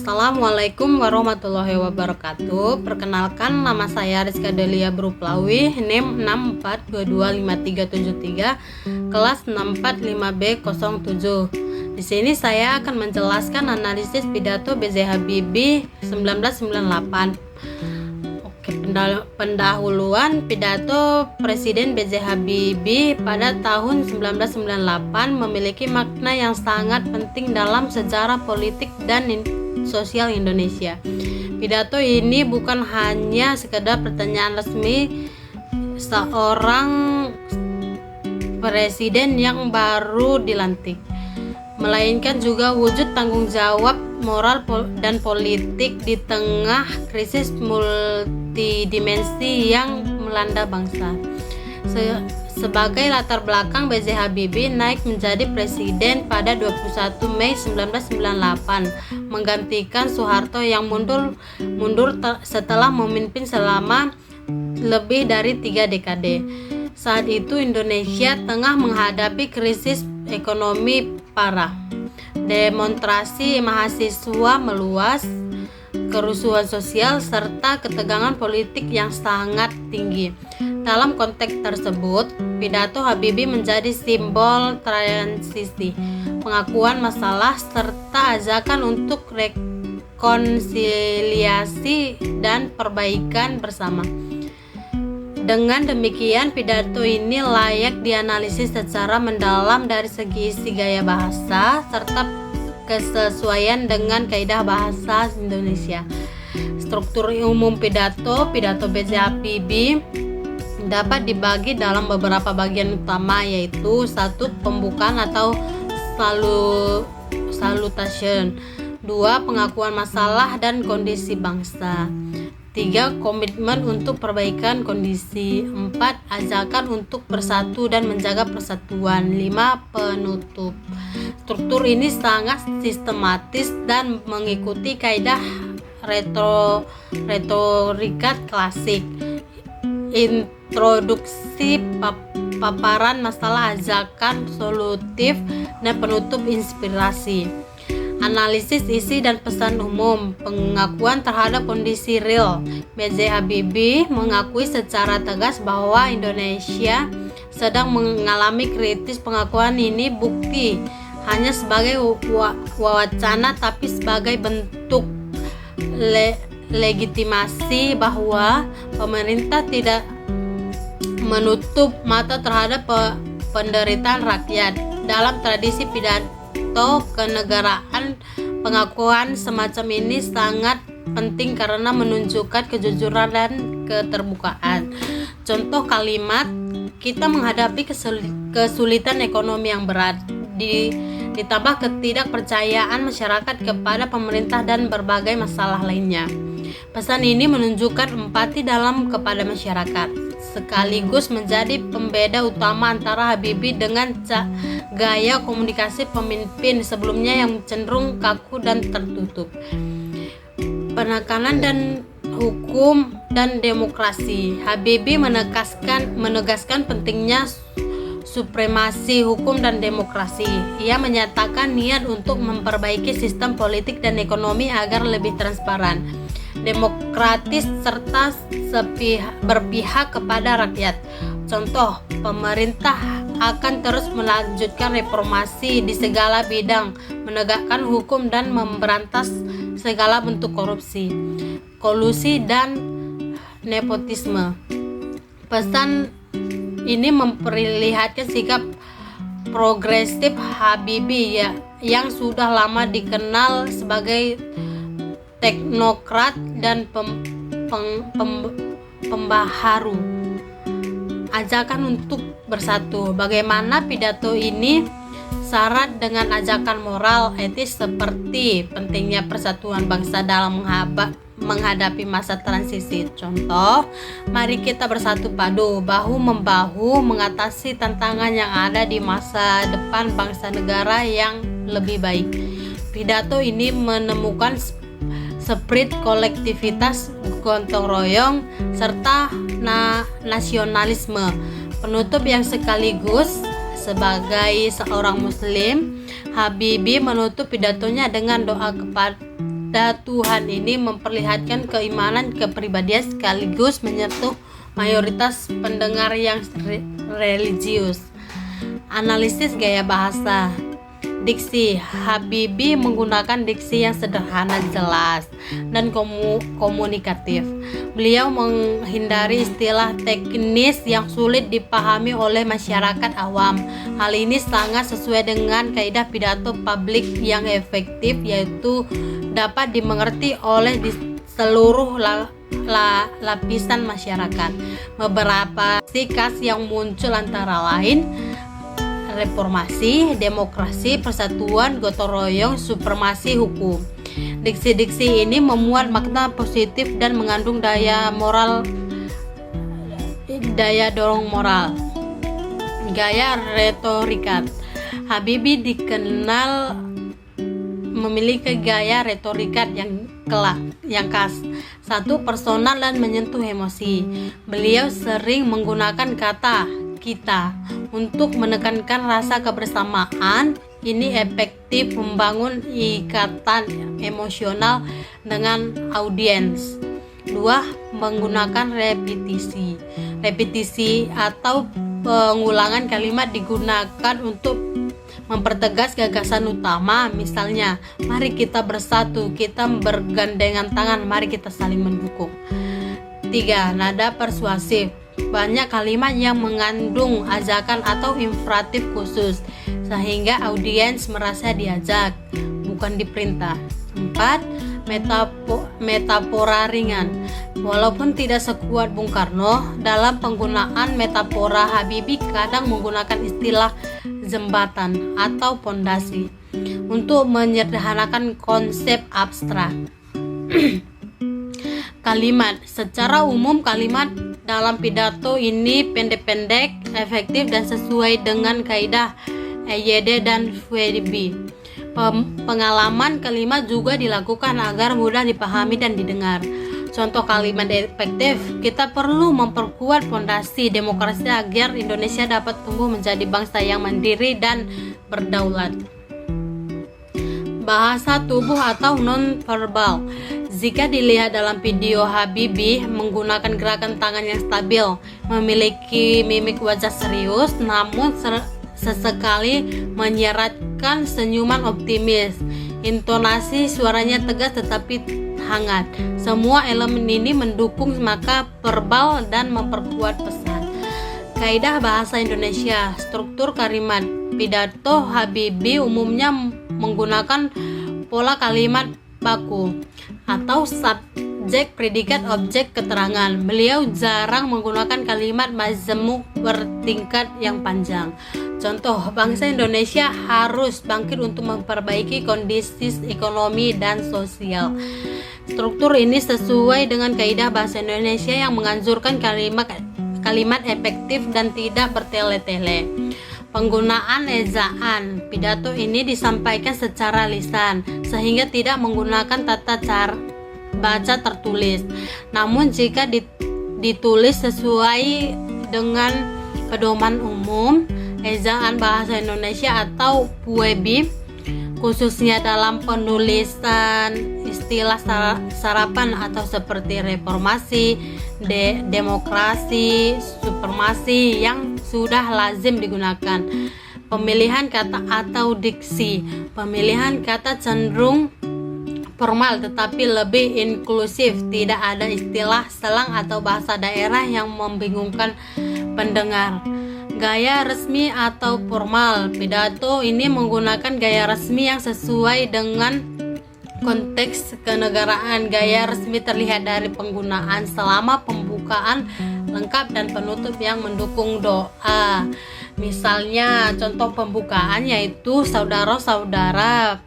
Assalamualaikum warahmatullahi wabarakatuh. Perkenalkan, nama saya Rizka Delia Bruplawi, NIM 6425373, kelas 645B07. Di sini saya akan menjelaskan analisis pidato B.J. Habibie 1998. Oke, pendahuluan pidato Presiden B.J. Habibie pada tahun 1998 memiliki makna yang sangat penting dalam sejarah politik dan sosial Indonesia. Pidato ini bukan hanya sekedar pertanyaan resmi seorang presiden yang baru dilantik, melainkan juga wujud tanggung jawab moral dan politik di tengah krisis multidimensi yang melanda bangsa. Sebagai latar belakang, B.J. Habibie naik menjadi presiden pada 21 Mei 1998, menggantikan Soeharto yang mundur setelah memimpin selama lebih dari 3 dekade. Saat itu Indonesia tengah menghadapi krisis ekonomi parah. Demonstrasi mahasiswa meluas, kerusuhan sosial, serta ketegangan politik yang sangat tinggi. Dalam konteks tersebut, pidato Habibie menjadi simbol transisi, pengakuan masalah, serta ajakan untuk rekonsiliasi dan perbaikan bersama. Dengan demikian, pidato ini layak dianalisis secara mendalam dari segi isi gaya bahasa serta kesesuaian dengan kaidah bahasa Indonesia. Struktur umum pidato B.J. Habibie dapat dibagi dalam beberapa bagian utama, yaitu 1. Pembukaan atau salutation, 2. Pengakuan masalah dan kondisi bangsa, 3. Komitmen untuk perbaikan kondisi, 4. Ajakan untuk bersatu dan menjaga persatuan, 5. Penutup. Struktur ini sangat sistematis dan mengikuti kaidah retorika klasik. Introduksi, paparan masalah, ajakan solutif, dan penutup inspirasi. Analisis isi dan pesan umum, pengakuan terhadap kondisi real. B.J. Habibie mengakui secara tegas bahwa Indonesia sedang mengalami krisis. Pengakuan ini bukti hanya sebagai wacana, tapi sebagai bentuk legitimasi bahwa pemerintah tidak menutup mata terhadap penderitaan rakyat. Dalam tradisi pidato kenegaraan, pengakuan semacam ini sangat penting karena menunjukkan kejujuran dan keterbukaan. Contoh kalimat, kita menghadapi kesulitan ekonomi yang berat, ditambah ketidakpercayaan masyarakat kepada pemerintah dan berbagai masalah lainnya. Pesan ini menunjukkan empati dalam kepada masyarakat, sekaligus menjadi pembeda utama antara Habibie dengan gaya komunikasi pemimpin sebelumnya yang cenderung kaku dan tertutup. Penekanan dan hukum dan demokrasi. Habibie menegaskan pentingnya supremasi hukum dan demokrasi. Ia menyatakan niat untuk memperbaiki sistem politik dan ekonomi agar lebih transparan, demokratis, serta berpihak kepada rakyat. Contoh, pemerintah akan terus melanjutkan reformasi di segala bidang, menegakkan hukum dan memberantas segala bentuk korupsi, kolusi, dan nepotisme. Pesan ini memperlihatkan sikap progresif Habibie yang sudah lama dikenal sebagai teknokrat dan pembaharu. Ajakan untuk bersatu. Bagaimana pidato ini syarat dengan ajakan moral etis seperti pentingnya persatuan bangsa dalam menghadapi masa transisi. Contoh, mari kita bersatu padu, bahu-membahu mengatasi tantangan yang ada di masa depan bangsa negara yang lebih baik. Pidato ini menemukan spirit kolektivitas, gotong royong, serta nasionalisme. Penutup yang sekaligus sebagai seorang muslim, Habibie menutup pidatonya dengan doa Tuhan ini memperlihatkan keimanan kepribadian sekaligus menyentuh mayoritas pendengar yang religius. Analisis gaya bahasa. Diksi. Habibie menggunakan diksi yang sederhana, jelas, dan komunikatif. Beliau menghindari istilah teknis yang sulit dipahami oleh masyarakat awam. Hal ini sangat sesuai dengan kaidah pidato publik yang efektif, yaitu dapat dimengerti oleh seluruh lapisan masyarakat. Beberapa sikas yang muncul antara lain reformasi, demokrasi, persatuan, gotong royong, supremasi hukum. Diksi-diksi ini memuat makna positif dan mengandung daya dorong moral. Gaya retorika. Habibie dikenal memiliki gaya retorika yang khas. Satu, personal dan menyentuh emosi. Beliau sering menggunakan kata kita untuk menekankan rasa kebersamaan. Ini efektif membangun ikatan emosional dengan audiens. Dua, menggunakan repetisi. Repetisi atau pengulangan kalimat digunakan untuk mempertegas gagasan utama. Misalnya, mari kita bersatu, kita bergandengan tangan, mari kita saling mendukung. Tiga, nada persuasif. Banyak kalimat yang mengandung ajakan atau imperatif khusus sehingga audiens merasa diajak, bukan diperintah. 4. Metafora ringan. Walaupun tidak sekuat Bung Karno, dalam penggunaan metafora Habibie kadang menggunakan istilah jembatan atau pondasi untuk menyederhanakan konsep abstrak. Kalimat. Secara umum kalimat dalam pidato ini pendek-pendek, efektif, dan sesuai dengan kaidah EYD dan Fwedby. Pengalaman kalimat juga dilakukan agar mudah dipahami dan didengar. Contoh kalimat efektif, kita perlu memperkuat fondasi demokrasi agar Indonesia dapat tumbuh menjadi bangsa yang mandiri dan berdaulat. Bahasa tubuh atau non-verbal. Jika dilihat dalam video, Habibie menggunakan gerakan tangan yang stabil, memiliki mimik wajah serius, namun sesekali menyeratkan senyuman optimis. Intonasi suaranya tegas tetapi hangat. Semua elemen ini mendukung maka verbal dan memperkuat pesan. Kaidah bahasa Indonesia. Struktur kalimat. Pidato Habibie umumnya menggunakan pola kalimat baku atau subjek, predikat, objek, keterangan. Beliau jarang menggunakan kalimat majemuk bertingkat yang panjang. Contoh, bangsa Indonesia harus bangkit untuk memperbaiki kondisi ekonomi dan sosial. Struktur ini sesuai dengan kaidah bahasa Indonesia yang menganjurkan kalimat efektif dan tidak bertele-tele. Penggunaan ejaan. Pidato ini disampaikan secara lisan sehingga tidak menggunakan tata cara baca tertulis. Namun jika ditulis sesuai dengan pedoman umum ejaan bahasa Indonesia atau Fwedby, khususnya dalam penulisan istilah sarapan atau seperti reformasi, demokrasi, supremasi yang sudah lazim digunakan. Pemilihan kata atau diksi. Pemilihan kata cenderung formal tetapi lebih inklusif. Tidak ada istilah selang atau bahasa daerah yang membingungkan pendengar. Gaya resmi atau formal. Pidato ini menggunakan gaya resmi yang sesuai dengan konteks kenegaraan. Gaya resmi terlihat dari penggunaan selama pembukaan lengkap dan penutup yang mendukung doa. Misalnya contoh pembukaan yaitu saudara-saudara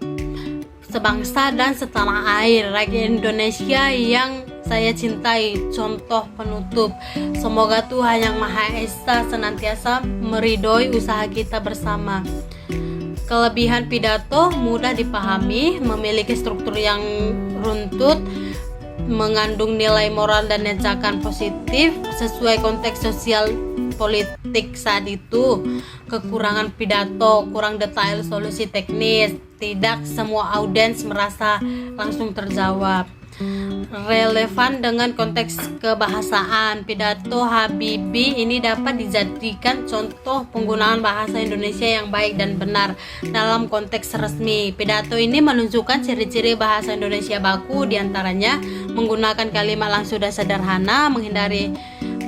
sebangsa dan setanah air, rakyat Indonesia yang saya cintai. Contoh penutup, semoga Tuhan Yang Maha Esa senantiasa meridhoi usaha kita bersama. Kelebihan pidato mudah dipahami, memiliki struktur yang runtut, mengandung nilai moral dan ajakan positif sesuai konteks sosial politik saat itu. Kekurangan pidato, kurang detail solusi teknis, tidak semua audiens merasa langsung terjawab. Relevan dengan konteks kebahasaan, pidato Habibie ini dapat dijadikan contoh penggunaan bahasa Indonesia yang baik dan benar dalam konteks resmi. Pidato ini menunjukkan ciri-ciri bahasa Indonesia baku, diantaranya menggunakan kalimat langsung dan sederhana, menghindari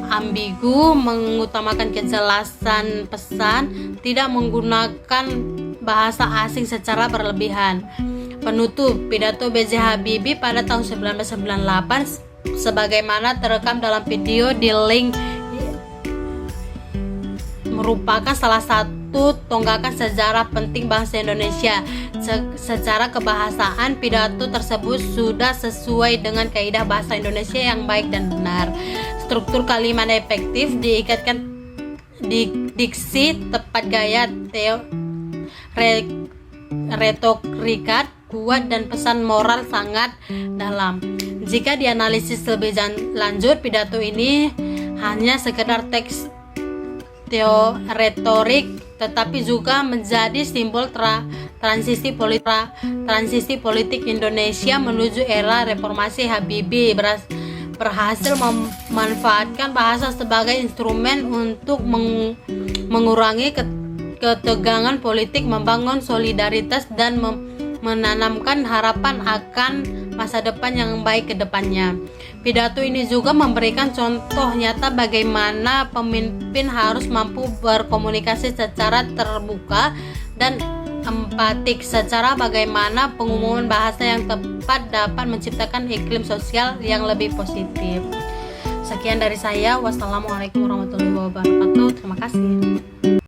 ambigu, mengutamakan kejelasan pesan, tidak menggunakan bahasa asing secara berlebihan. Penutup, pidato B.J. Habibie pada tahun 1998 sebagaimana terekam dalam video di link merupakan salah satu tonggakan sejarah penting bangsa Indonesia. Secara kebahasaan, pidato tersebut sudah sesuai dengan kaidah bahasa Indonesia yang baik dan benar. Struktur kalimat efektif diikatkan di diksi, tepat gaya, retorika kuat, dan pesan moral sangat dalam. Jika dianalisis lebih lanjut, pidato ini hanya sekedar teks retorik, tetapi juga menjadi simbol transisi politik Indonesia menuju era reformasi. Habibie berhasil memanfaatkan bahasa sebagai instrumen untuk mengurangi ketegangan politik, membangun solidaritas, dan menanamkan harapan akan masa depan yang baik ke depannya. Pidato ini juga memberikan contoh nyata bagaimana pemimpin harus mampu berkomunikasi secara terbuka dan empatik, secara bagaimana pengumuman bahasa yang tepat dapat menciptakan iklim sosial yang lebih positif. Sekian dari saya. Wassalamualaikum warahmatullahi wabarakatuh. Terima kasih.